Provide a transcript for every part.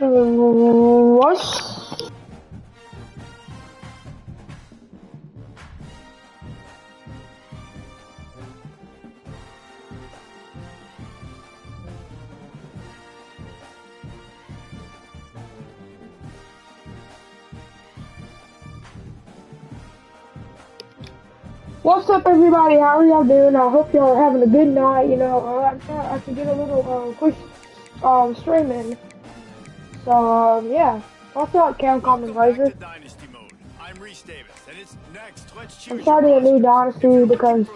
What? What's up, everybody? How are y'all doing? I hope y'all are having a good night. You know, I thought I could get a little quick streaming. So yeah. What's up, Camcom and Blazer? I'm starting a new dynasty because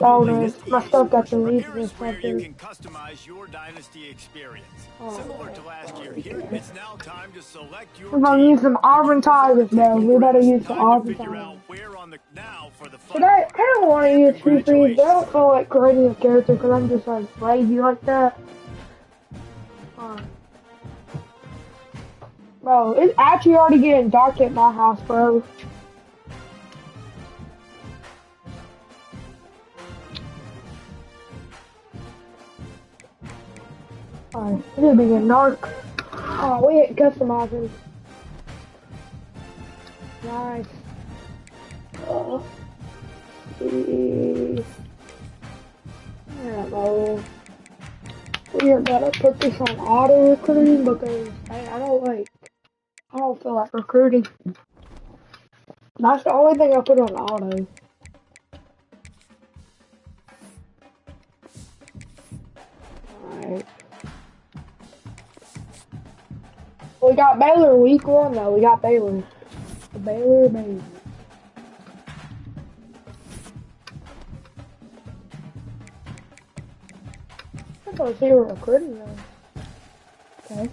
my stuff got deleted or something. You can customize your dynasty experience. Similar to last year, it's now time to select your We're gonna use some Auburn Tigers, man. We better use some Auburn Tigers. Today, I kind of want to use Free, but I don't feel like creating a character because I'm just like lazy like that. Bro, it's actually already getting dark at my house, bro. Alright, it's gonna be getting dark. Oh, we hit customizing. Nice. See. Yeah, bro. We are gonna put this on auto recruiting because I don't feel like recruiting. That's the only thing I put on auto. Alright. We got Baylor week 1 though. We got Baylor. The Baylor baby. I thought they were recruiting though. Okay.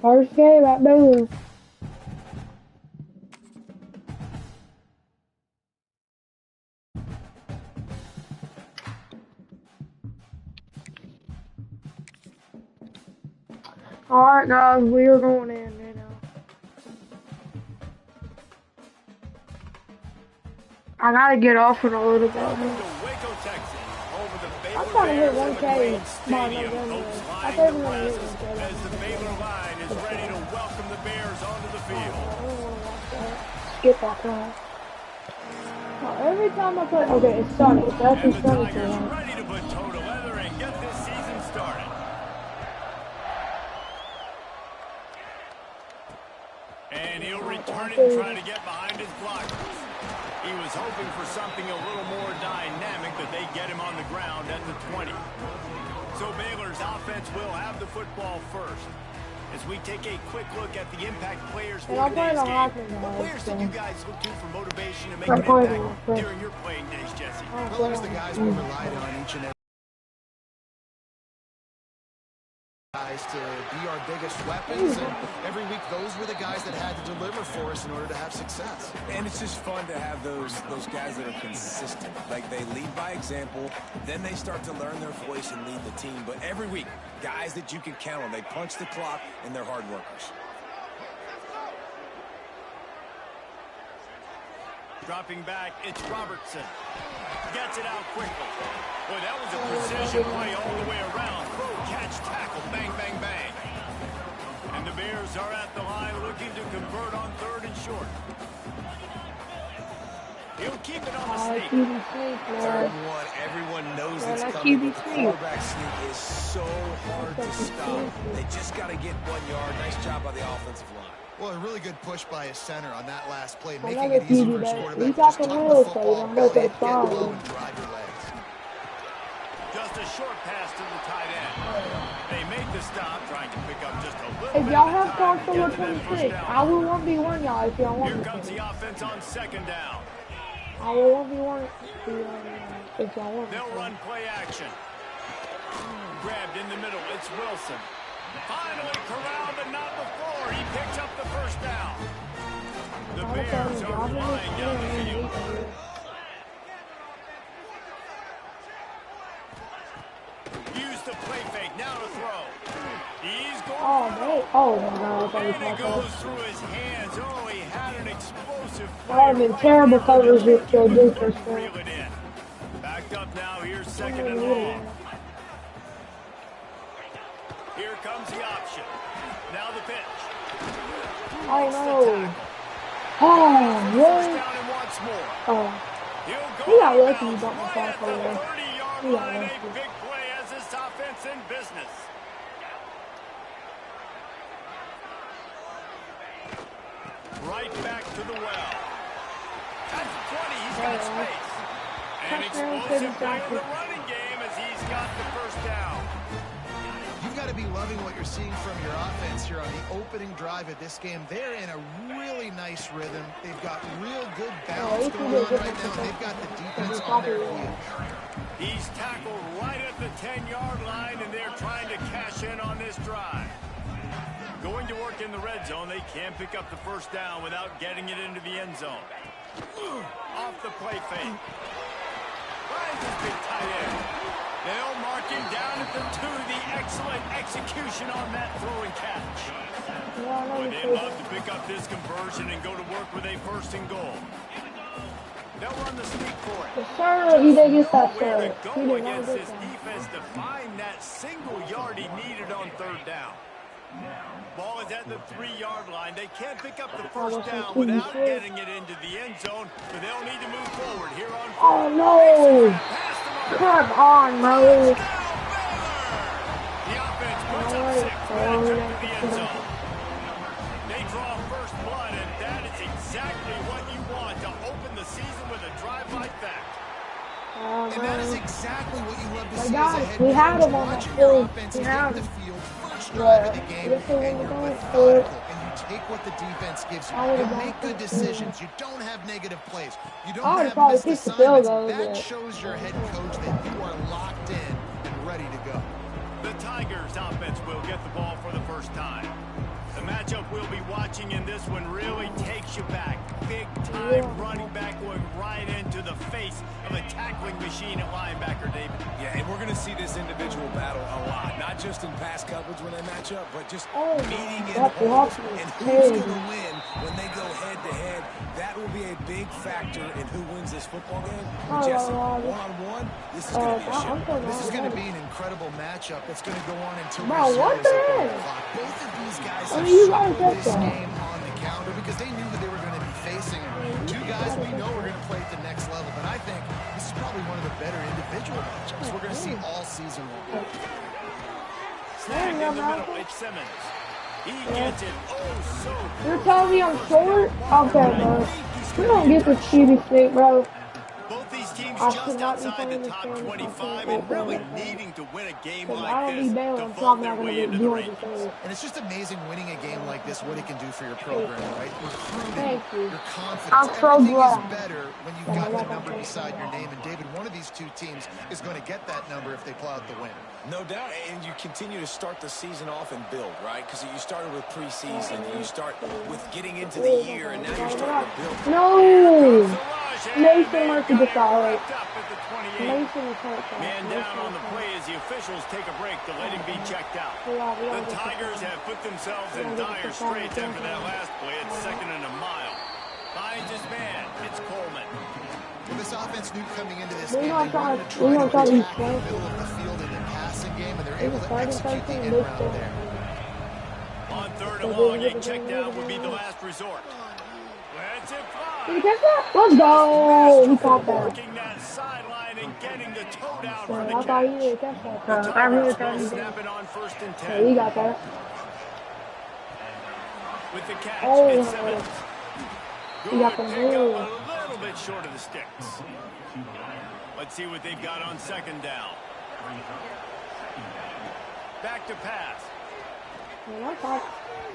First game at Baylor. Alright guys, we are going in, you know. I gotta get off in a little bit. I'm trying to hit 1K by November. I think I'm gonna hit 1K. As the Baylor line is ready to welcome the Bears onto the field. I don't wanna watch that. Skip that time. Oh, every time I play, okay, it's sunny. It's actually sunny today. Ready to put toe to leather and get this season started. And he'll return it and try to get behind his blockers. He was hoping for something a little more dynamic, but they get him on the ground at the 20. So Baylor's offense will have the football first. As we take a quick look at the impact players for today's game, what players did you guys look to for motivation to make an impact during your playing days, Jesse? Well, there's the guys we relied on each and every guys to be our biggest weapons, and every week those were the guys that had to deliver for us in order to have success. And it's just fun to have those guys that are consistent. Like, they lead by example, then they start to learn their voice and lead the team. But every week, guys that you can count on. They punch the clock, and they're hard workers. Dropping back, it's Robertson. Gets it out quickly. Boy, that was a precision play all the way around. Catch, tackle, bang, bang, bang. And the Bears are at the line looking to convert on 3rd and short. He'll keep it on the sneak. 3rd and 1, everyone knows it's coming, but the quarterback sneak is so hard to stop. They just got to get 1 yard. Nice job by the offensive line. Well, a really good push by his center on that last play, making it easy for his quarterback to just tuck the football, get low, and drive your legs. Just a short pass to the tight end. They make the stop, trying to pick up just a little bit. If y'all have console 26, I will 1v1 y'all if y'all want. Here comes the offense on 2nd down. I will 1v1 if y'all want. They'll run play action. Grabbed in the middle, it's Wilson. Finally corralled, but not before. He picks up the 1st down. The Bears are flying down the field. Use the play fake. Now Hey, oh my God, I And thought it you goes caught through his hands. Oh, he had an explosive that. play That would have been right terrible there with coverage the if Joe rookie, but Duke was couldn't there. reel it in. Backed up now. Here's I second don't and know long. either. Here comes the option. Now the pitch. I Makes the know. tackle. Oh, First really? down and once more. Oh, He'll he go got out of lucky he bounds got my right at tackle the there. 30-yard He got line. A lucky. big play as this offense in business. Right back to the well. At the 20, he's got space. An explosive play in the running game as he's got the first down. You've got to be loving what you're seeing from your offense here on the opening drive of this game. They're in a really nice rhythm. They've got real good balance going on right now, and they've got the defense on their heels. He's tackled right at the 10-yard line, and they're trying to cash in on this drive. Going to work in the red zone, they can't pick up the first down without getting it into the end zone. Off the play fake. Finds his big tight end. They'll mark him down at the 2. The excellent execution on that throw and catch. Boy, they'd love to pick up this conversion and go to work with a first and goal. They'll run the sneak for it. Yes, sir. He did get that, Nowhere sir. to He go did not against get this that. defense to find that single yard he needed on third down. Ball is at the 3-yard line. They can't pick up the first down without getting it into the end zone, so they'll need to move forward here on fourth. Oh, no. Come on, bro. The offense puts up 6 minutes into the end zone. They draw first blood, and that is exactly what you want to open the season with a drive like that. And that is exactly what you love to My see God, as a head we had coach, him on that watching your field. offense We get had the him. field first drive of the game, If they and would've you're gone methodical, for it, and you take what the defense gives you. I would've You gone make good for it. decisions. You don't have negative plays. You don't I would've have probably missed kicked the field assignments. goal, That but- shows your head coach that you are locked in and ready to go. The Tigers offense will get the ball for the first time. The matchup we'll be watching in this one really takes you back. Big time running back going right into the face of a tackling machine at linebacker, David. Yeah, and we're going to see this individual battle a lot. Not just in pass coverage when they match up, but just meeting in that holes. block was And who's going terrible. to win when they go head-to-head. That will be a big factor in who wins this football game. But Jesse, one-on-one, this is going to be a show. This is going to be an incredible matchup that's going to go on until Bro, what the heck? Both of these guys I have mean, you gotta shuffled get this that. game on the calendar because they knew who they were going to be facing. And two guys we know are going to play at the next level. But I think this is probably one of the better individual matchups we're going to see all season long. Snag in the middle, it's Simmons. He gets it so You're telling me I'm short? Okay, bro. We don't get this QB sneak, bro. Both these teams I just should not be outside the playing top this game. 25 and really needing to win a game Because like I don't this be to bailing, so vault I'm their not going way to into be the doing range. anything. And it's just amazing winning a game like this, what it can do for your program, right? Recruiting, Thank you. your confidence. I'm so Everything glad. is better when you've got the number beside your name. And David, one of these two teams is going to get that number if they pull out the win. No doubt, and you continue to start the season off and build, right? Because you started with preseason, and you start with getting into the year, and now you're starting to build. No! Mason Mason Murphy gets out. Up at the 28. Mason is hurt. Man down on the play as the officials take a break to let him be checked out. The Tigers have put themselves in dire straits after that last play. It's 2nd and a mile. Finds his man. It's Coleman. Well, this offense knew coming into this We're game, gonna they try- wanted to we're try gonna to try to attack the be middle of the field in the passing game, and they're able to starting execute the something end this round game. there. On 3rd and long, a check down would be the last resort. Let's it fly. Did you catch that? Let's go! We caught that. Working that sideline and getting the toe down for I the thought you catch. didn't catch that. The I really Tigers thought will you snap did. it on 1st and Yeah, we 10. got that. With the catch, Oh, it's Simmons. we got Good the pick up, move. a little bit short of the sticks. Let's see what they've got on 2nd down. Back to pass.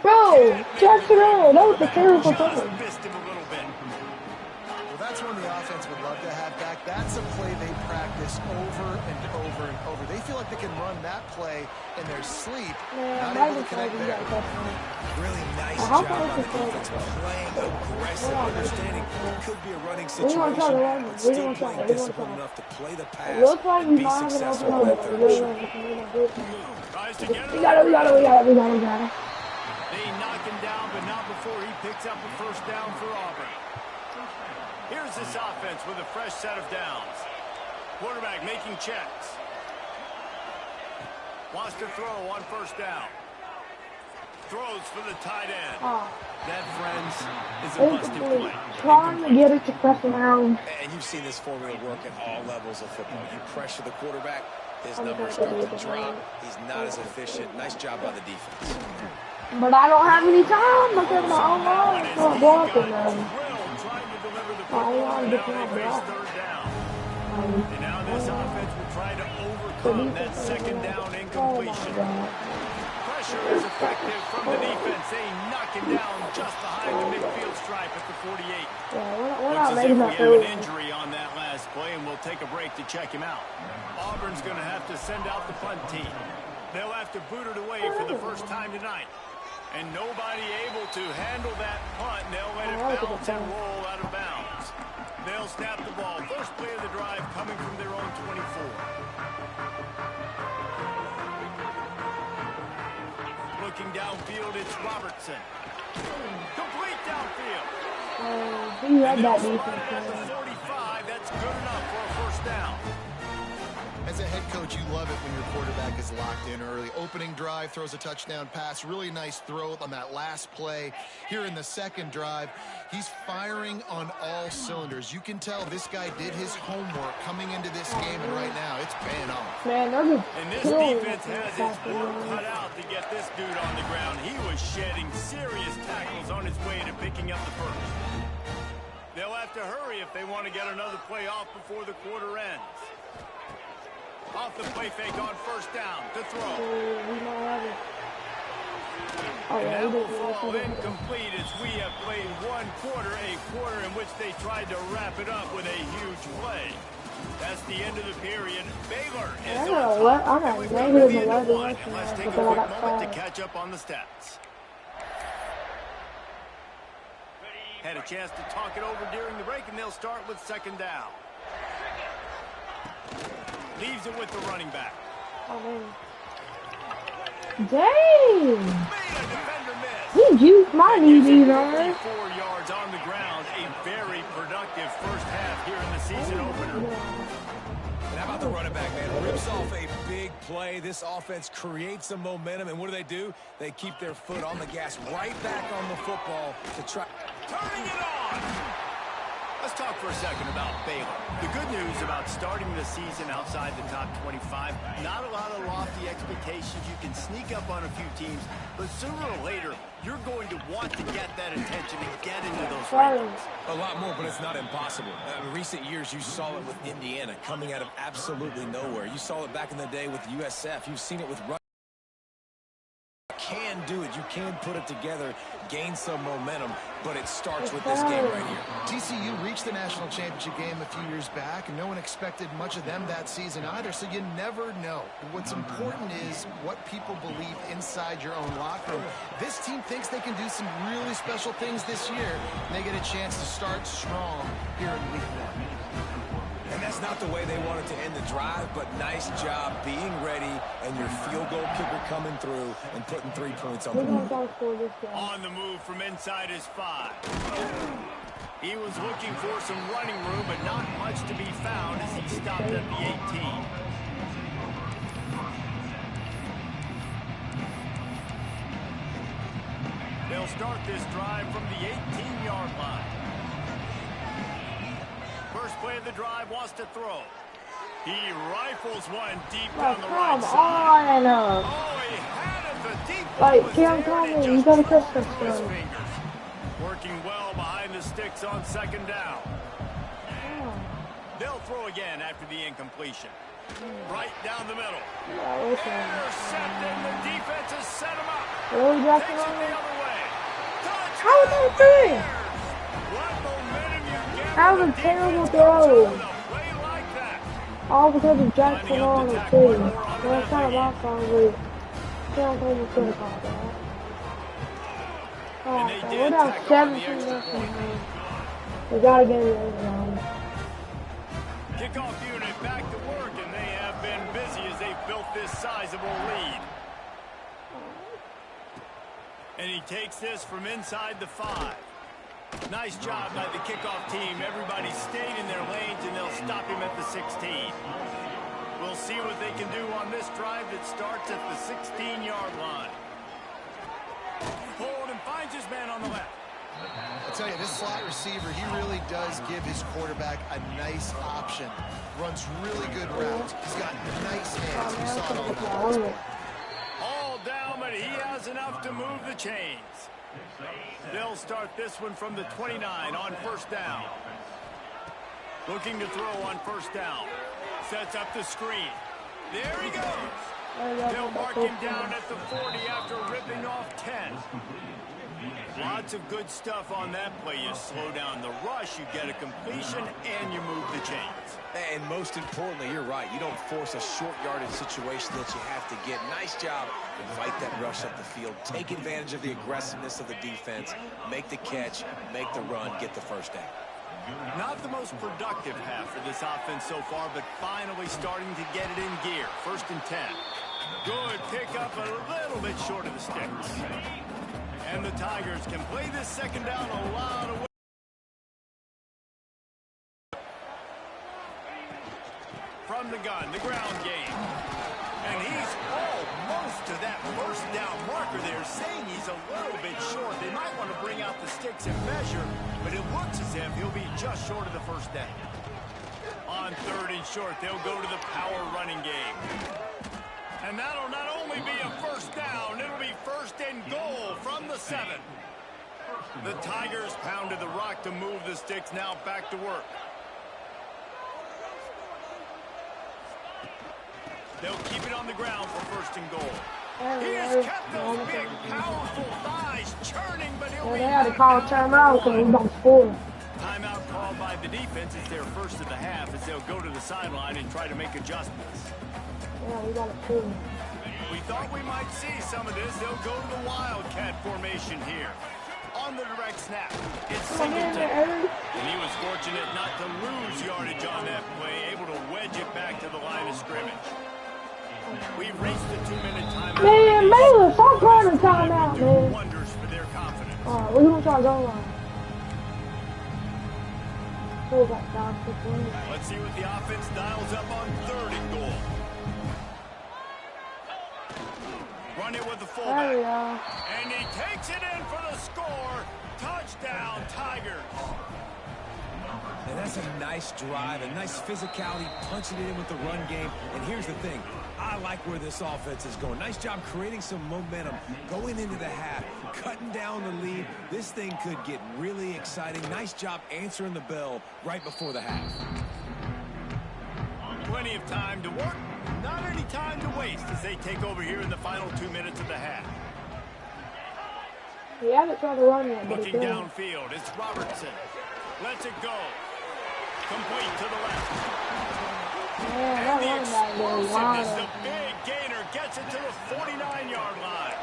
Bro, just around. That was a terrible Just thing. missed him a little bit. Well, that's one the offense would love to have back. That's a play they practice over and over and over. They feel like they can run that play in their sleep. Man, Not I able to just connect thought you there. got touchdown. Really nice How job far is by the this going? defense playing aggressive, understanding it could be a running We gonna try situation, to run. but We still gonna try. playing We gonna disciplined try. enough to play the pass It looks like and we be might have an successful open on that over. third We down. got it. Tries to get it. We got it. knock him down, but not before he picks up a first down for Auburn. Here's this offense with a fresh set of downs. Quarterback making checks. Wants to throw on first down. Throws for the tight end. That, friends, is a busted play. Trying to get it to press around. And you've seen this formula work at all levels of football. You pressure the quarterback, his numbers start to drop. He's not as efficient. Nice job by the defense. But I don't have any time because my own line is not blocking them. And now this offense will try to overcome that second down incompletion. Pressure is effective from the defense. They knock him down just behind the midfield stripe at the 48. We're not Looks as if making we that have an through. injury on that last play, and we'll take a break to check him out. Auburn's going to have to send out the punt team. They'll have to boot it away for the first time tonight. And nobody able to handle that punt, and they'll let it bounce and roll out of bounds. They'll snap the ball. First play of the drive coming from their own 24. Looking downfield, it's Robertson. Complete downfield. He had that At the defense. 45, that's good enough for a first down. As a head coach, you love it when your quarterback is locked in early. Opening drive, throws a touchdown pass. Really nice throw on that last play. Here in the second drive, he's firing on all cylinders. You can tell this guy did his homework coming into this game, and right now it's paying off. Man, they're just And this killing defense has its work cut out to get this dude on the ground. He was shedding serious tackles on his way to picking up the first. They'll have to hurry if they want to get another play off before the quarter ends. Off the play fake on first down to throw. And that will fall incomplete as we have played one quarter, a quarter in which they tried to wrap it up with a huge play. That's the end of the period. Baylor is on top. And we've got to the end of one. And let's take a quick moment to catch up on the stats. Had a chance to talk it over during the break, and they'll start with second down. Leaves it with the running back. Dang! Made a defender miss. He juked my DB there. 54 yards on the ground. A very productive first half here in the season opener. And how about the running back, man? Rips off a big play. This offense creates some momentum, and what do? They keep their foot on the gas, right back on the football to try. Turning it on. Let's talk for a second about Baylor. The good news about starting the season outside the top 25, not a lot of lofty expectations. You can sneak up on a few teams, but sooner or later, you're going to want to get that attention and get into those rankings. A lot more, but it's not impossible. In recent years, you saw it with Indiana coming out of absolutely nowhere. You saw it back in the day with USF. You've seen it with Rutgers. Can do it. You can put it together, gain some momentum, but it starts with this game right here. TCU reached the national championship game a few years back, and no one expected much of them that season either, so you never know. What's important is what people believe inside your own locker room. This team thinks they can do some really special things this year, and they get a chance to start strong here in week one. And that's not the way they wanted to end the drive, but nice job being ready and your field goal kicker coming through and putting 3 points on the board. On the move from inside his 5. He was looking for some running room, but not much to be found as he stopped at the 18. They'll start this drive from the 18-yard line. First play of the drive, wants to throw. He rifles one deep down the right side. Oh, he had it. The deep one was there. You gotta catch this one. Working well behind the sticks on second down. They'll throw again after the incompletion. Right down the middle. Intercepted. The defense has set him up. Takes it the other way. How was that thing? What momentum you get. That was a terrible throw. All because of Jackson on the team. That's kind of my fault. Can't hold the foot off that. Oh, we're down 17-0. We gotta get it over now. Kickoff unit back to work, and they have been busy as they've built this sizable lead. And he takes this from inside the 5. Nice job by the kickoff team. Everybody stayed in their lanes, and they'll stop him at the 16. We'll see what they can do on this drive that starts at the 16-yard line. Hold and finds his man on the left. I'll tell you, this slot receiver, he really does give his quarterback a nice option. Runs really good routes. He's got nice hands. You saw it all night. All down, but he has enough to move the chains. They'll start this one from the 29 on first down. Looking to throw on first down. Sets up the screen. There he goes. They'll mark him down at the 40 after ripping off 10. Lots of good stuff on that play. You slow down the rush, you get a completion, and you move the chains. And most importantly, you're right. You don't force a short yardage situation that you have to get. Nice job. Fight that rush up the field. Take advantage of the aggressiveness of the defense. Make the catch, make the run, get the first down. Not the most productive half for this offense so far, but finally starting to get it in gear. 1st and 10. Good pickup, a little bit short of the sticks. And the Tigers can play this second down a lot of ways. From the gun, the ground game. And he's almost to that first down marker there, saying he's a little bit short. They might want to bring out the sticks and measure, but it looks as if he'll be just short of the first down. On 3rd and short, they'll go to the power running game. And that'll not only be a first down, it'll be 1st and goal from the 7. The Tigers pounded the rock to move the sticks, now back to work. They'll keep it on the ground for 1st and goal. He has kept those big, powerful thighs churning, but he'll be... They had to call a timeout because we don't score. Timeout called by the defense. It's their first of the half as they'll go to the sideline and try to make adjustments. Yeah, we got a two. We thought we might see some of this. They'll go to the Wildcat formation here. On the direct snap, it's Singleton. And he was fortunate not to lose yardage on that play, able to wedge it back to the line of scrimmage. We've reached the 2-minute timeout. Man, Baylor, stop calling the timeout, man. Wonders for their confidence. Alright, we're going to try to go line. Let's see what the offense dials up on 3rd and goal. Run it with the fullback. And he takes it in for the score. Touchdown, Tigers. And that's a nice drive, a nice physicality, punching it in with the run game. And here's the thing. I like where this offense is going. Nice job creating some momentum, going into the half, cutting down the lead. This thing could get really exciting. Nice job answering the bell right before the half. Plenty of time to work. Not any time to waste as they take over here in the final 2 minutes of the half. He hasn't tried to run yet, but looking downfield, it's Robertson. Lets it go. Complete to the left. Man, that running back goes wide. The big gainer gets it to the 49-yard line.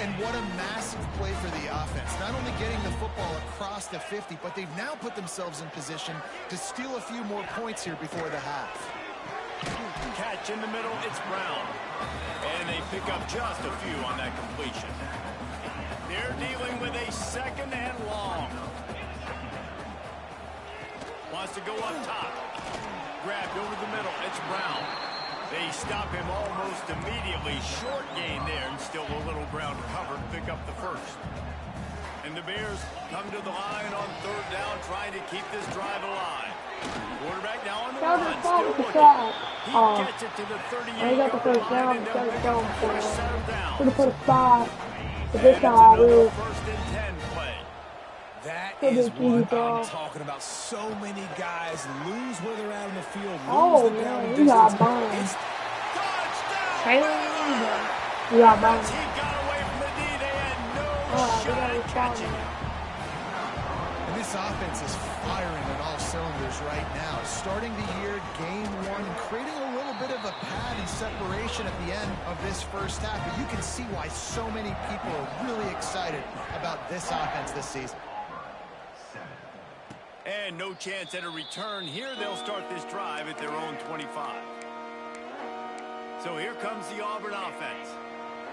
And what a massive play for the offense. Not only getting the football across the 50, but they've now put themselves in position to steal a few more points here before the half. Catch in the middle, it's Brown. And they pick up just a few on that completion. They're dealing with a 2nd and long. Wants to go up top. Grabbed over the middle, it's Brown. They stop him almost immediately. Short gain there, and still a little ground covered. Pick up the 1st. And the Bears come to the line on 3rd down, trying to keep this drive alive. Quarterback now on the run, still looking. He gets it to the 38-yard line, and they'll pick up the first set of downs. Should have put a spot. But this time I will. 1st and 10 play. That is what I'm talking about. So many guys lose where they're at in the field. Oh, man, he got burned. It's touchdown. He got burned. He got away from the D. They had no shot at catching him. And this offense is firing on all cylinders right now. Starting the year, game 1, creating a little bit of a pad and separation at the end of this first half. But you can see why so many people are really excited about this offense this season. And no chance at a return here. They'll start this drive at their own 25. So here comes the Auburn offense.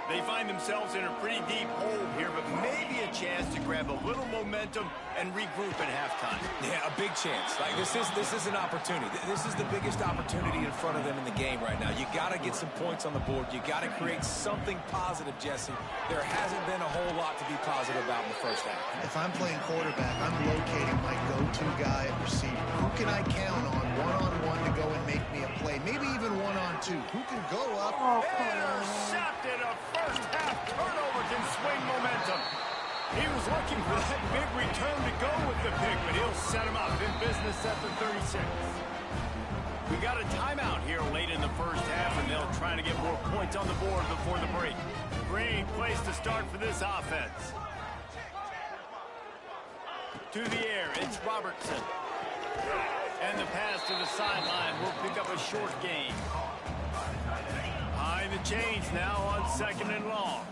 They find themselves in a pretty deep hole here, but maybe a chance to grab a little momentum and regroup at halftime. Yeah, a big chance. Like this is an opportunity. This is the biggest opportunity in front of them in the game right now. You got to get some points on the board. You got to create something positive, Jesse. There hasn't been a whole lot to be positive about in the first half. If I'm playing quarterback, I'm locating my go-to guy at receiver. Who can I count on one-on-one to go and make me a play? Maybe even one-on-two. Who can go up? Intercepted. A first-half turnover can swing momentum. He was looking for that big return to go with the pick, but he'll set him up in business at the 36. We got a timeout here late in the first half, and they'll try to get more points on the board before the break. Great place to start for this offense. To the air, it's Robertson. And the pass to the sideline will pick up a short gain. Behind the chains now on 2nd and long.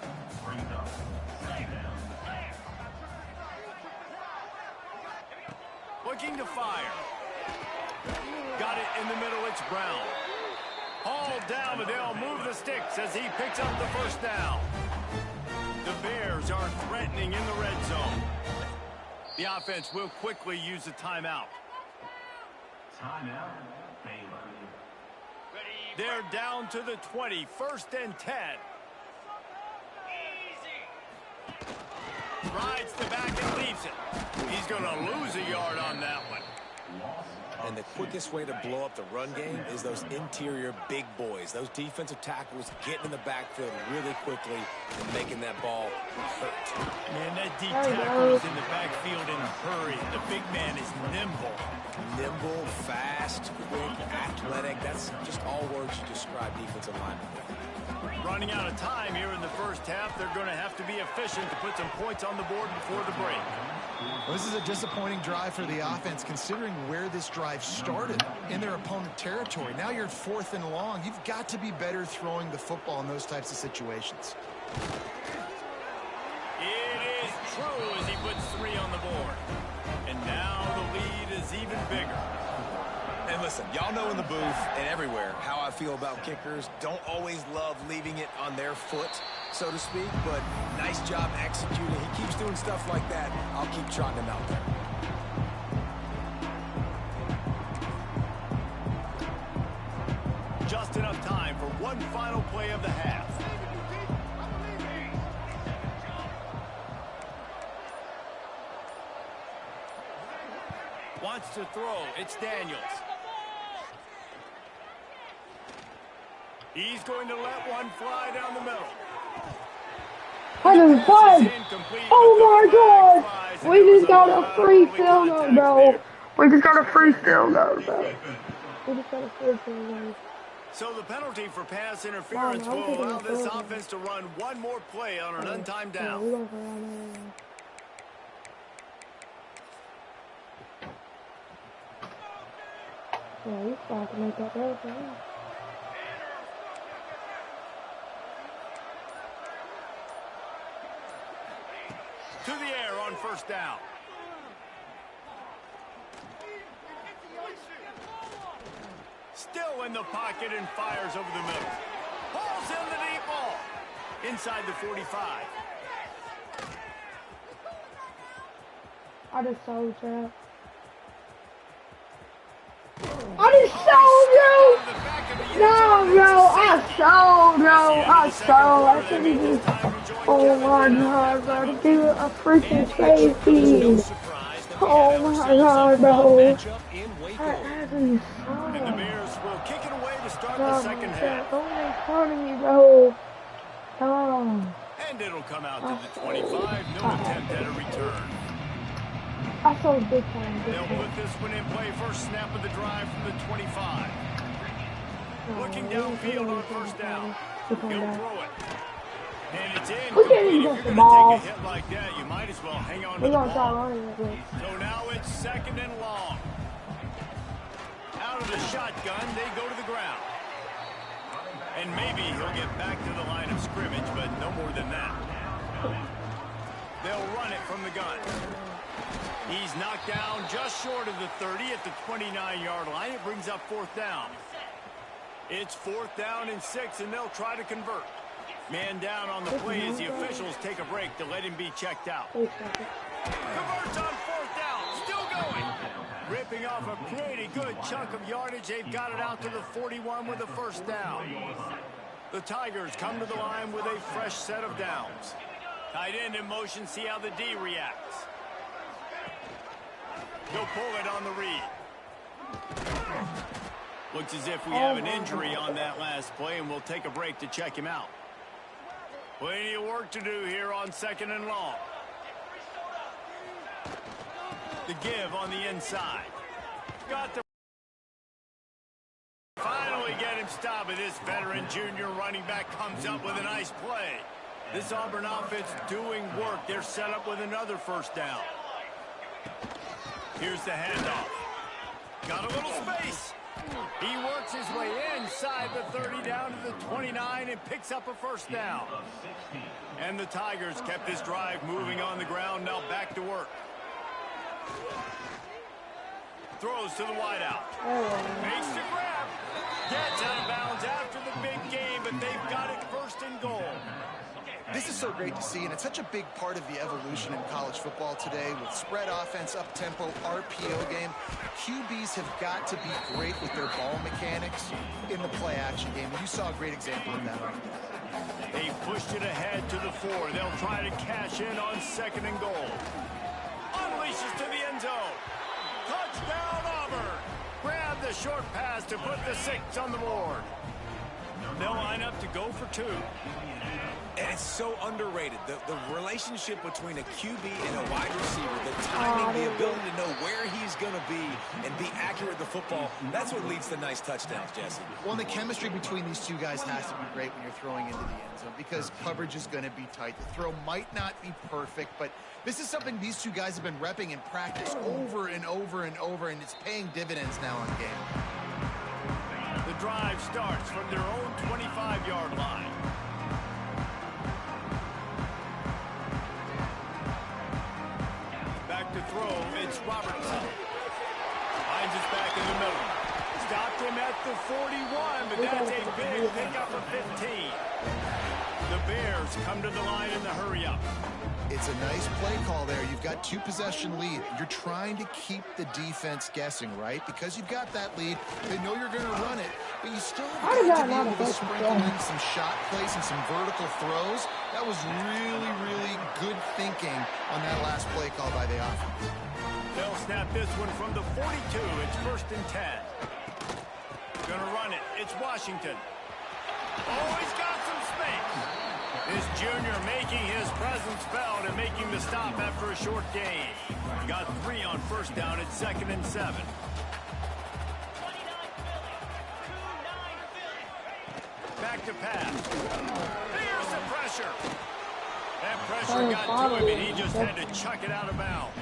Looking to fire. Got it in the middle, it's Brown. Hauled down, but they'll move the sticks as he picks up the first down. The Bears are threatening in the red zone. The offense will quickly use a timeout. They're down to the 20, 1st and 10. Rides the back and leaves it. He's going to lose a yard on that one. And the quickest way to blow up the run game is those interior big boys. Those defensive tackles getting in the backfield really quickly and making that ball hurt. Man, that deep tackle is in the backfield in a hurry. The big man is nimble. Nimble, fast, quick, athletic. That's just all words you describe defensive linemen with. Running out of time here in the first half. They're going to have to be efficient to put some points on the board before the break. Well, this is a disappointing drive for the offense, considering where this drive started in their opponent territory. Now you're at 4th and long. You've got to be better throwing the football in those types of situations. It is true as he puts 3 on the board. And now the lead is even bigger. And listen, y'all know in the booth and everywhere how I feel about kickers. Don't always love leaving it on their foot, so to speak, but nice job executing. He keeps doing stuff like that. I'll keep trotting him out there. Just enough time for one final play of the half. Wants to throw. It's Daniels. He's going to let one fly down the middle. 105. Oh my God! We just got a free field goal, bro. We just got a free field goal, bro. We just got a free field goal. So the penalty for pass interference will allow this offense to run one more play on an untimed down. Yeah, he's about to make that road, man. To the air on 1st down. Still in the pocket and fires over the middle. Pulls in the deep ball. Inside the 45. I just sold you. I just sold you! No, bro, I sold, bro. I sold. I should be just, oh my God, bro, to do a freaking safety. Oh my God, bro. I actually sold. And the Bears will kick it away to start the second half. Don't make fun of me, bro. Oh. And it'll come out to the 25. No attempt at a return. I sold big time. They'll put this one in play. First snap of the drive from the 25. Looking downfield on 1st down. He'll throw it. And it's in. We can't even get the ball. Take a hit like that, you might as well hang on to the ball. So now it's 2nd and long. Out of the shotgun, they go to the ground. And maybe he'll get back to the line of scrimmage, but no more than that. They'll run it from the gun. He's knocked down just short of the 30 at the 29-yard line. It brings up 4th down. It's 4th down and 6, and they'll try to convert. Man down on the play as the officials take a break to let him be checked out. Converts on 4th down. Still going. Ripping off a pretty good chunk of yardage. They've got it out to the 41 with a 1st down. The Tigers come to the line with a fresh set of downs. Tight end in motion. See how the D reacts. He'll pull it on the read. Looks as if we have an injury on that last play, and we'll take a break to check him out. Plenty of work to do here on 2nd and long. The give on the inside. Got to finally get him stopped, but this veteran junior running back comes up with a nice play. This Auburn offense doing work. They're set up with another 1st down. Here's the handoff. Got a little space. He works his way inside the 30 down to the 29 and picks up a 1st down. And the Tigers kept this drive moving on the ground. Now back to work. Throws to the wideout. Makes the grab. Gets out of bounds after the big game, but they've got it 1st and goal. This is so great to see, and it's such a big part of the evolution in college football today with spread offense, up-tempo, RPO game. QBs have got to be great with their ball mechanics in the play-action game, and you saw a great example of that. They pushed it ahead to the 4. They'll try to cash in on 2nd and goal. Unleashes to the end zone. Touchdown, Auburn. Grab the short pass to put the 6 on the board. They'll line up to go for 2. And it's so underrated. The relationship between a QB and a wide receiver, the timing, the ability to know where he's going to be and be accurate with the football, that's what leads to nice touchdowns, Jesse. Well, the chemistry between these two guys has to be great when you're throwing into the end zone because coverage is going to be tight. The throw might not be perfect, but this is something these two guys have been repping in practice over and over and over, and it's paying dividends now on game. The drive starts from their own 25-yard line. Back to throw, it's Robertson. Finds us back in the middle. Stopped him at the 41, but that's a big pickup of 15. The Bears come to the line in the hurry-up. It's a nice play call there. You've got 2-possession lead. You're trying to keep the defense guessing, right? Because you've got that lead. They know you're going to run it, but you still have got to be able to sprinkle in some shot plays and some vertical throws. That was really, really good thinking on that last play call by the offense. They'll snap this one from the 42. It's 1st and 10. Gonna run it. It's Washington. Oh, he's got some space. This junior making his presence felt and making the stop after a short gain. Got 3 on 1st down at 2nd and 7. Back to pass. There's the pressure. That pressure got to him, and he just had to chuck it out of bounds.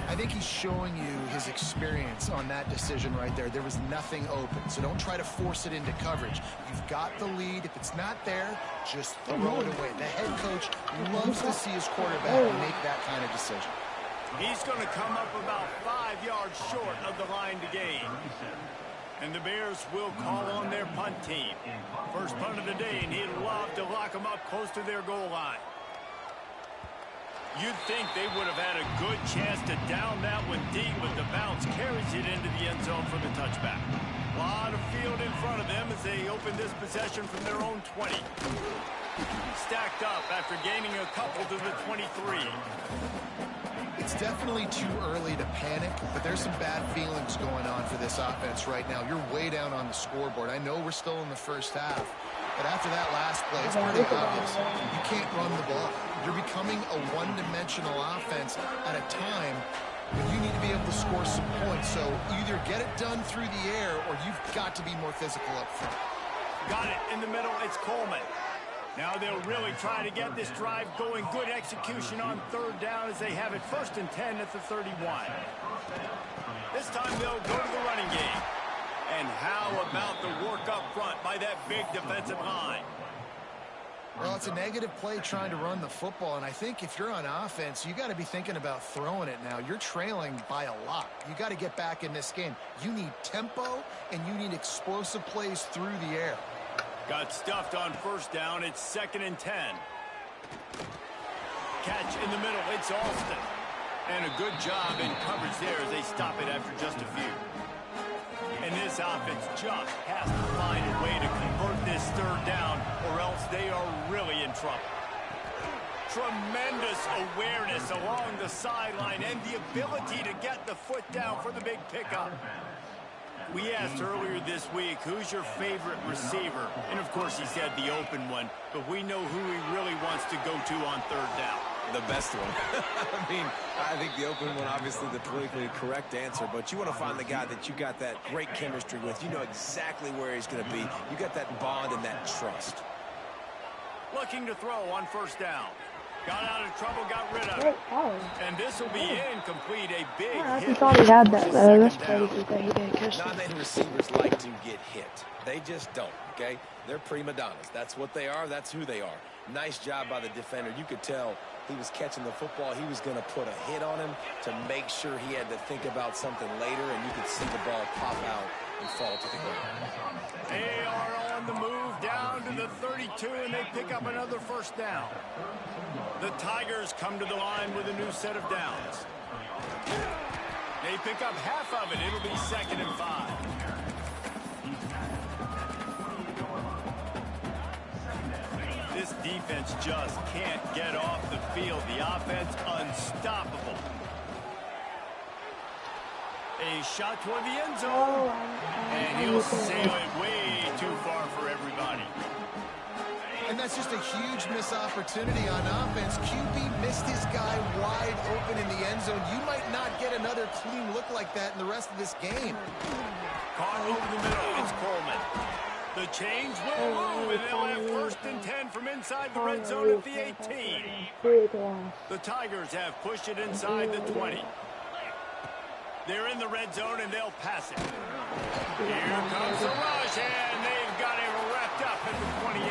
I think he's showing you his experience on that decision right there. There was nothing open, so don't try to force it into coverage. You've got the lead. If it's not there, just throw it away. The head coach loves to see his quarterback make that kind of decision. He's going to come up about 5 yards short of the line to gain. And the Bears will call on their punt team. First punt of the day, and he'd love to lock them up close to their goal line. You'd think they would have had a good chance to down that one deep, but the bounce carries it into the end zone for the touchback. A lot of field in front of them as they open this possession from their own 20. Stacked up after gaining a couple to the 23. It's definitely too early to panic, but there's some bad feelings going on for this offense right now. You're way down on the scoreboard. I know we're still in the first half, but after that last play, it's pretty obvious. You can't run the ball. You're becoming a one-dimensional offense at a time when you need to be able to score some points. So either get it done through the air or you've got to be more physical up front. Got it in the middle. It's Coleman. Now they'll really try to get this drive going. Good execution on 3rd down as they have it 1st and 10 at the 31. This time they'll go to the running game. And how about the work up front by that big defensive line? Well, it's a negative play trying to run the football, and I think if you're on offense, you got to be thinking about throwing it now. You're trailing by a lot. You got to get back in this game. You need tempo, and you need explosive plays through the air. Got stuffed on first down. It's 2nd and 10. Catch in the middle. It's Alston. And a good job in coverage there as they stop it after just a few. And this offense just has to find a way to convert this 3rd down, or else they are really in trouble. Tremendous awareness along the sideline and the ability to get the foot down for the big pickup. We asked earlier this week, who's your favorite receiver? And, of course, he said the open one, but we know who he really wants to go to on 3rd down. The best one. I mean, I think the open one, obviously the politically correct answer, but you want to find the guy that you got that great chemistry with. You know exactly where he's going to be. You got that bond and that trust. Looking to throw on 1st down. Got out of trouble, got rid of it. And this will be incomplete. A big hit. I thought he had that, though. That's crazy that he didn't catch Not many receivers like to get hit. They just don't, okay? They're prima donnas. That's what they are. That's who they are. Nice job by the defender. You could tell he was catching the football. He was going to put a hit on him to make sure he had to think about something later, and you could see the ball pop out and fall to the ground. They are on the move down to the 32, and they pick up another 1st down. The Tigers come to the line with a new set of downs. They pick up half of it. It'll be 2nd and 5. This defense just can't get off the field. The offense unstoppable. A shot toward the end zone. And he'll sail it way too far for everybody. And that's just a huge missed opportunity on offense. QB missed his guy wide open in the end zone. You might not get another clean look like that in the rest of this game. Caught over the middle. It's Coleman. The chains will move, and they'll have 1st and 10 from inside the red zone at the 18. The Tigers have pushed it inside the 20. They're in the red zone, and they'll pass it. Here comes the rush, and they've got it wrapped up at the 28.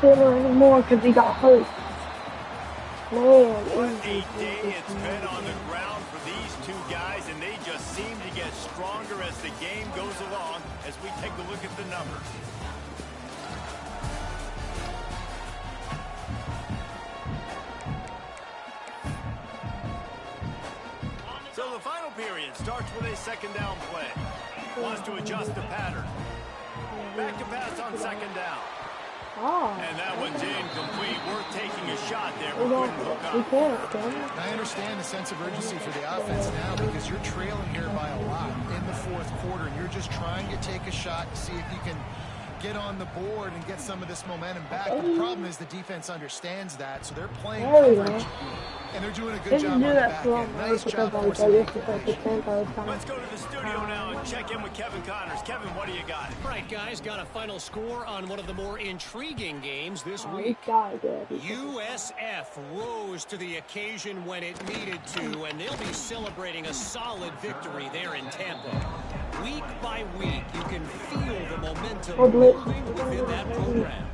Anymore because he got hurt. Man, what a day it's been on the ground for these two guys, and they just seem to get stronger as the game goes along as we take a look at the numbers. So the final period starts with a 2nd down play. Wants to adjust the pattern. Back to pass on 2nd down. And that one's incomplete. We're taking a shot there. We couldn't hook up. I understand the sense of urgency for the offense now because you're trailing here by a lot in the 4th quarter, and you're just trying to take a shot to see if you can get on the board and get some of this momentum back. But the problem is the defense understands that, so they're playing coverage, and they're doing a good job on the back end. Nice job forcing it. Let's go to the studio now and check in with Kevin Connors. Kevin, what do you got? Right, guys, got a final score on one of the more intriguing games this week. USF rose to the occasion when it needed to, and they'll be celebrating a solid victory there in Tampa. Week by week, you can feel the momentum building within that program.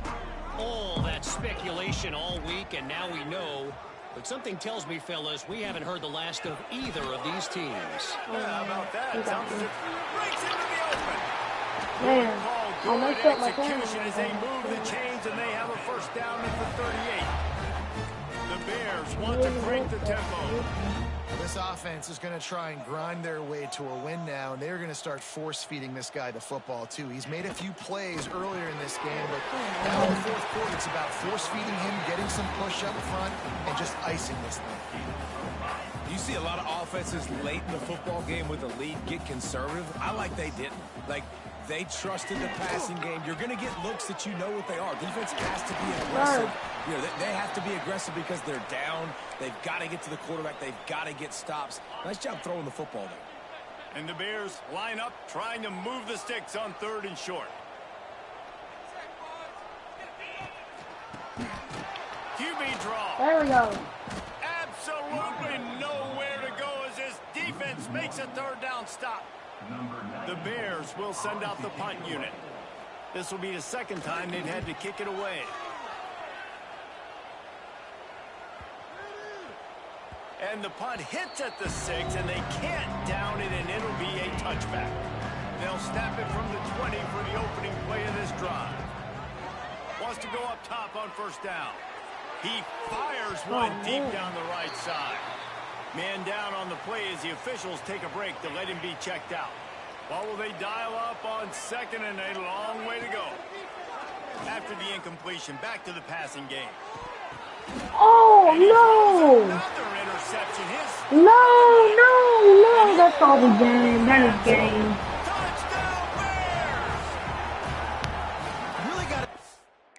All that speculation all week, and now we know. But something tells me, fellas, we haven't heard the last of either of these teams. Yeah, how about that? Breaks into the open. Man, I messed up my execution as they move the chains, and they have a 1st down at the 38. The Bears want to crank the tempo. This offense is going to try and grind their way to a win now, and they're going to start force-feeding this guy the football, too. He's made a few plays earlier in this game, but now in the 4th quarter, it's about force-feeding him, getting some push up front, and just icing this thing. You see a lot of offenses late in the football game with a lead get conservative. I like they didn't. Like, they trusted the passing game. You're going to get looks that you know what they are. Defense has to be aggressive. You know, they have to be aggressive because they're down. They've got to get to the quarterback. They've got to get stops. Nice job throwing the football there. And the Bears line up, trying to move the sticks on 3rd and short. QB draw. There we go. Absolutely nowhere to go as this defense makes a 3rd down stop. The Bears will send out the punt unit. This will be the 2nd time they've had to kick it away. And the punt hits at the 6, and they can't down it, and it'll be a touchback. They'll snap it from the 20 for the opening play of this drive. Wants to go up top on first down. He fires one deep down the right side. Man down on the play as the officials take a break to let him be checked out. What will they dial up on second and a long way to go? After the incompletion, back to the passing game. Oh, no! Another interception. No, that's all the game. That is game. Touchdown Bears! Really got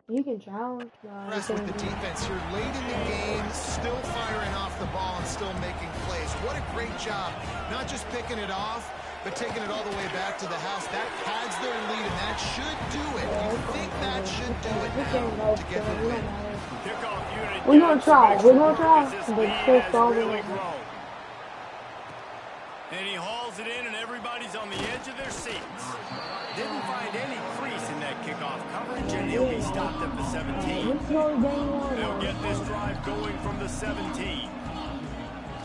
You can challenge. impressed with the defense here late in the game, still firing off the ball and still making plays. What a great job. Not just picking it off, but taking it all the way back to the house. That pads their lead, and that should do it. You think that should do it now to get the win. We're gonna try. But just all the way. And he hauls it in, and everybody's on the edge of their seats. Didn't find any crease in that kickoff coverage, and he'll be stopped at the 17. They'll get this drive going from the 17.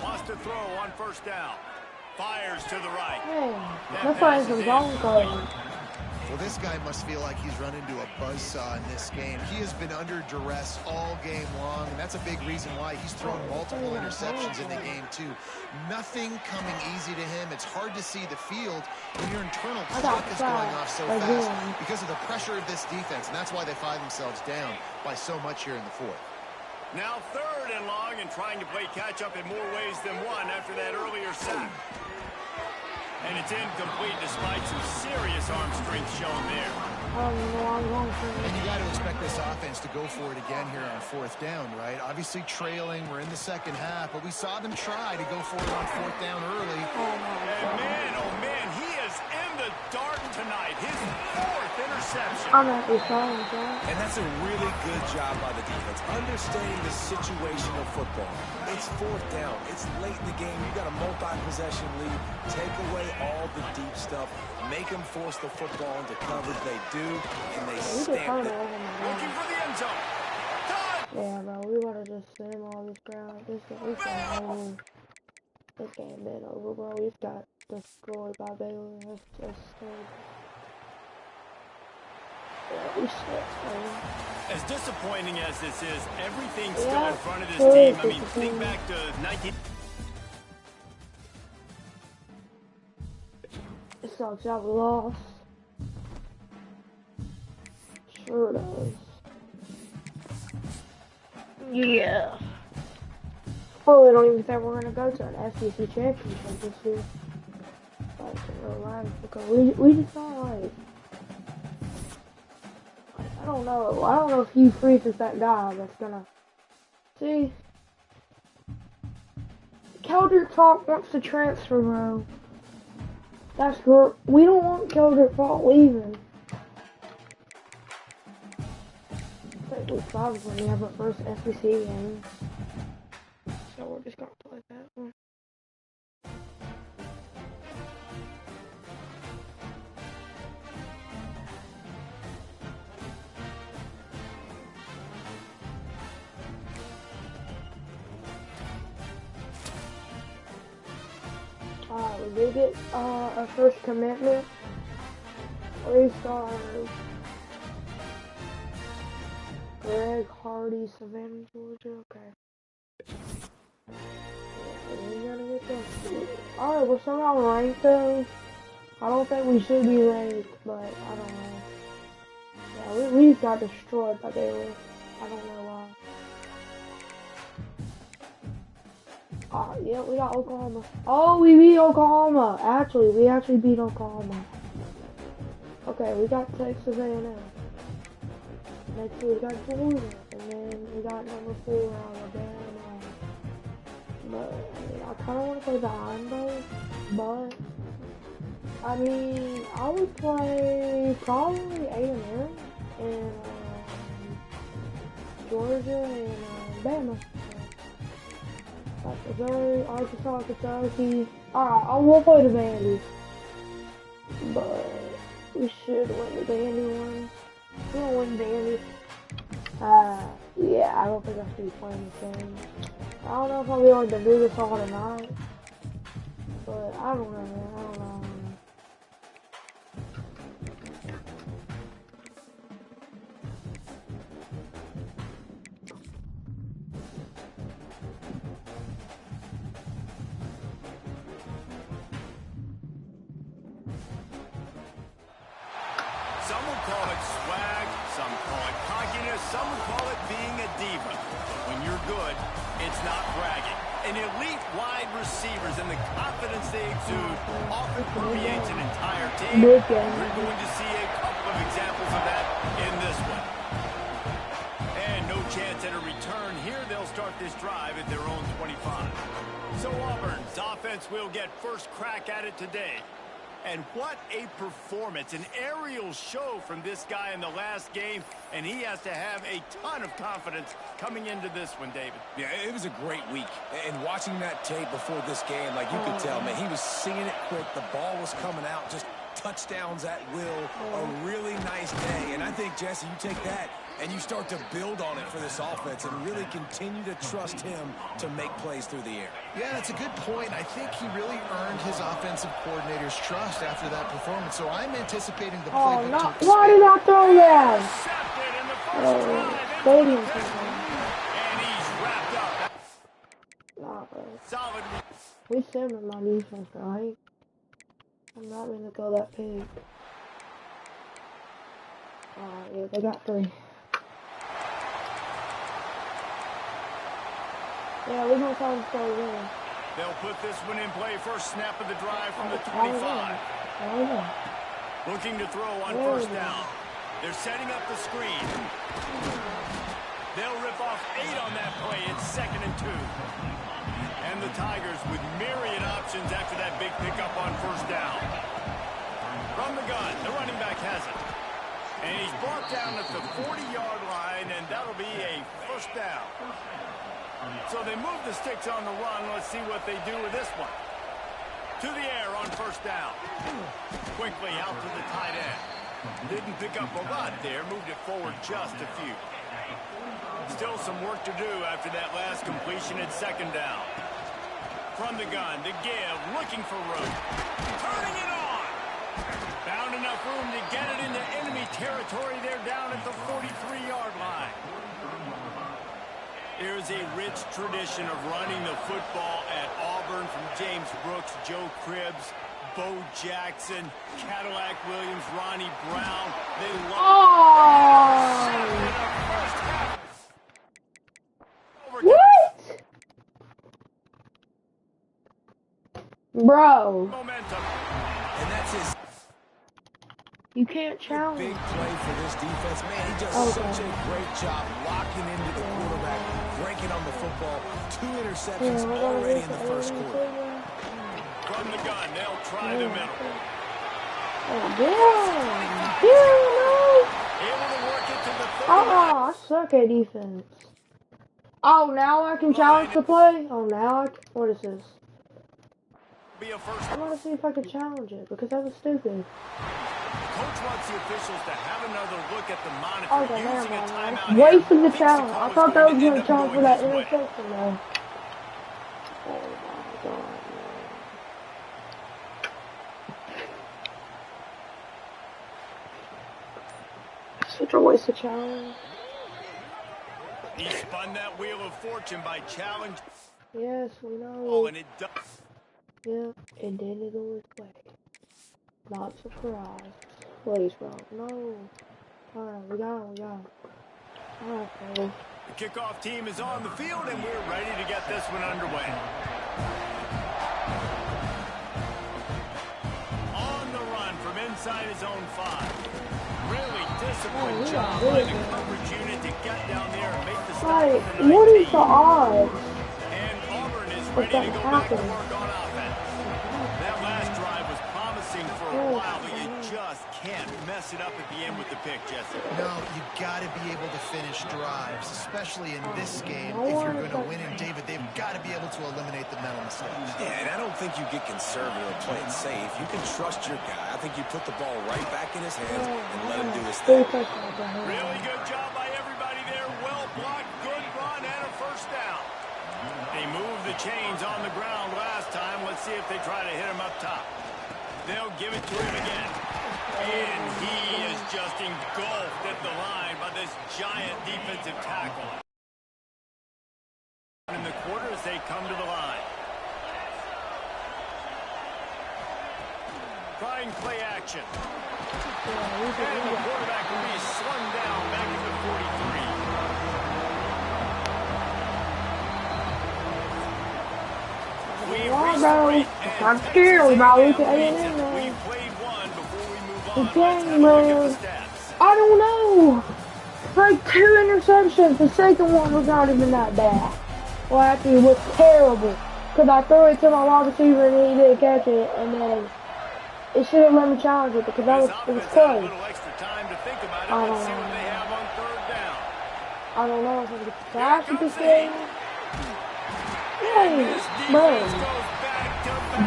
Wants to throw on first down. Fires to the right. That's why it's a long goal. Well, this guy must feel like he's run into a buzzsaw in this game. He has been under duress all game long, and that's a big reason why he's thrown multiple interceptions in the game, too. Nothing coming easy to him. It's hard to see the field when your internal clock is going off so fast because of the pressure of this defense, and that's why they find themselves down by so much here in the fourth. Now third and long, and trying to play catch-up in more ways than one after that earlier sack. And it's incomplete despite some serious arm strength shown there. And you got to expect this offense to go for it again here on fourth down, right? Obviously trailing, we're in the second half, but we saw them try to go for it on fourth down early. And man, oh man, he is in the dark tonight. His fourth interception. And that's a really good job by the defense, understanding the situation of football. It's fourth down. It's late in the game. You got a multi-possession lead. Take away all the deep stuff. Make them force the football into coverage. They do, and they stamp it. Looking for the end zone. Yeah, bro, we gotta just sit him all this ground. This game been over, bro. We just got destroyed by Baylor. That's just As disappointing as this is, everything's still in front of this team. I mean, think back to 19... It sucks that we lost. Sure does. Yeah. Well, I don't even think we're gonna go to an SEC championship this year. Like in real life, because we just not like. I don't know if Hugh Freeze is that guy that's gonna see. Keldrick Talk wants to transfer, bro. That's good. We don't want Keldrick Talk leaving. I think we probably have our first SEC game. So we're just gonna play that one. We did get our first commitment. We saw Greg Hardy, Savannah, Georgia. Okay. We gotta get this. Alright, we're somehow ranked though. I don't think we should be ranked, but I don't know. Yeah, we got destroyed by Baylor. I don't know why. Yeah, we got Oklahoma. Oh, we beat Oklahoma. We actually beat Oklahoma. Okay, we got Texas A&M. Next we got Georgia, and then we got number 4 Alabama. But I mean, I kind of want to play the Iron Bowl, but I mean, I would play probably A&M and Georgia and Bama. Missouri, Arkansas, Kentucky. Alright, I will play the Vandy. But we should win the Vandy one. We're gonna win Vandy. Yeah, I don't think I should be playing this game. I don't know if I'll be able to do this all tonight. But I don't know, man. I don't know. Some will call it swag, some call it cockiness, some will call it being a diva. When you're good, it's not bragging. And elite wide receivers and the confidence they exude often permeates an entire team. We're going to see a couple of examples of that in this one. And no chance at a return here. They'll start this drive at their own 25. So Auburn's offense will get first crack at it today. And what a performance, an aerial show from this guy in the last game, and he has to have a ton of confidence coming into this one, David. Yeah, it was a great week. And watching that tape before this game, like you could tell, man, he was seeing it quick. The ball was coming out, just touchdowns at will. A really nice day. And I think, Jesse, you take that and you start to build on it for this offense and really continue to trust him to make plays through the air. Yeah, that's a good point. I think he really earned his offensive coordinator's trust after that performance. So I'm anticipating the playbook to expand. Why did I throw that? And he's wrapped up. Nah, bro. Solid. We simmered my defense, right? I'm not gonna throw that pig. Yeah, they got 3. Yeah, we're gonna try to start again. They'll put this one in play first snap of the drive from the 25. Looking to throw on first down. They're setting up the screen. They'll rip off 8 on that play. It's 2nd and 2. And the Tigers with myriad options after that big pickup on first down. From the gun, the running back has it. And he's brought down at the 40-yard line, and that'll be a first down. So they move the sticks on the run. Let's see what they do with this one. To the air on first down. Quickly out to the tight end. Didn't pick up a lot there. Moved it forward just a few. Still some work to do after that last completion at 2nd down. From the gun, the give, looking for room. Turning it on. Found enough room to get it into enemy territory. They're down at the 43-yard line. There's a rich tradition of running the football at Auburn from James Brooks, Joe Cribbs, Bo Jackson, Cadillac Williams, Ronnie Brown. They love What? Bro. Momentum. And that's his You can't challenge. big play for this defense. Man, he does such a great job locking into the quarterback, breaking on the football. 2 interceptions already in the first quarter. From the gun, they'll try the middle. Able to work it to the 30. I suck at defense. Oh, now I can challenge the play? Oh, now I can. What is this? Be a first. I want to see if I can challenge it, because that was stupid. Coach wants the officials to have another look at the monitor. Okay, Using never a mind. timeout Wasted here. the challenge. I thought that was going to challenge for that this way. interception, though. Oh, my God, man. Such a waste of challenge. He spun that wheel of fortune by challenge. Yes, we know. Oh, and it does. Yeah, it didn't go his way. Not surprised. Please, bro. No. Alright, we got him. Alright, bro. The kickoff team is on the field, and we're ready to get this one underway. On the run from inside his own 5. Really disciplined job by the coverage unit to get down there and make the stop. What is the odds? And Auburn is ready to go back to work on offense. That last drive was promising for a while, but you just can't mess it up at the end with the pick, Jesse. No, you got to be able to finish drives, especially in this game. If you're going to win in David, they've got to be able to eliminate the mental mistakes. Yeah, and I don't think you get conservative or play it safe. You can trust your guy. I think you put the ball right back in his hands and let him do his thing. Really good job by everybody there. Well blocked, good run, and a first down. They moved the chains on the ground last time. Let's see if they try to hit him up top. They'll give it to him again. And he is just engulfed at the line by this giant defensive tackle. In the quarter as they come to the line. Trying play action. And the quarterback will be slung down back at the 43. Yeah, bro. I'm scared. We might lose to A&M, man. We played one before we move on. The game, man. I don't know. Like 2 interceptions. The second one was not even that bad. Well, actually, it was terrible. Because I threw it to my wide receiver and he didn't catch it. And then it should have let me challenge it because it was close. I don't know. I don't know if I'm going to crash with this game. Hey, bro.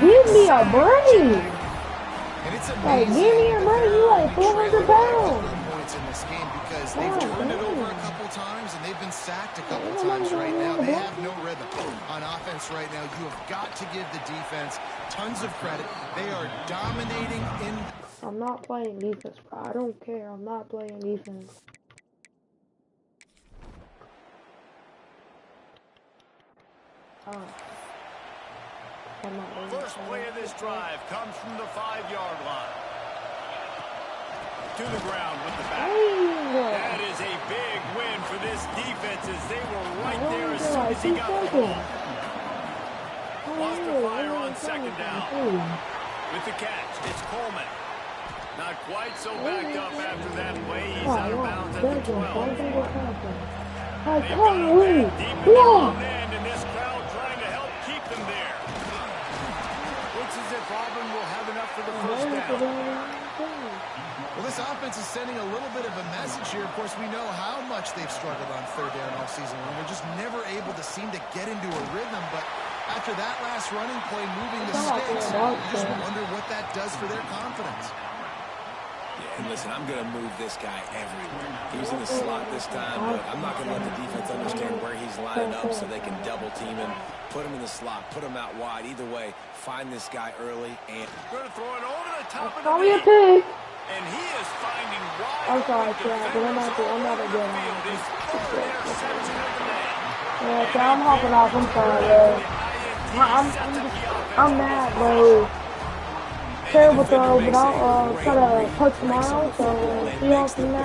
Give me a break. Like, give me a break. You like 400 pounds. In this game because they've turned it over a couple times and they've been sacked a couple times right now. They have no rhythm on offense right now. You have got to give the defense tons of credit. They are dominating in. I'm not playing defense, bro. I don't care. I'm not playing defense. First play of this drive comes from the 5-yard line. To the ground with the back. That is a big win for this defense as they were right there as soon as he got the ball. Lost the fire on second down. With the catch, it's Coleman. Not quite so backed up after that play. He's out of bounds at the 12. They've got a man deep in their own end, and this crowd trying to help keep them there. Looks as if Auburn will have enough for the first down. Well, this offense is sending a little bit of a message here. Of course, we know how much they've struggled on third down all season long. They're just never able to seem to get into a rhythm. But after that last running play, moving the sticks, you just wonder what that does for their confidence. Yeah, and listen, I'm going to move this guy everywhere. He's in the slot this time, but I'm not going to let the defense understand where he's lining up so they can double team him, put him in the slot, put him out wide. Either way, find this guy early and going to throw it over the top of the Call me a pig. And he is finding wide. I'm sorry, Chad, but I'm not a good one. Yeah, Chad, I'm hopping off. I'm sorry, bro. I'm mad, bro. Terrible throw, but I'll try to punch tomorrow, so see y'all from now.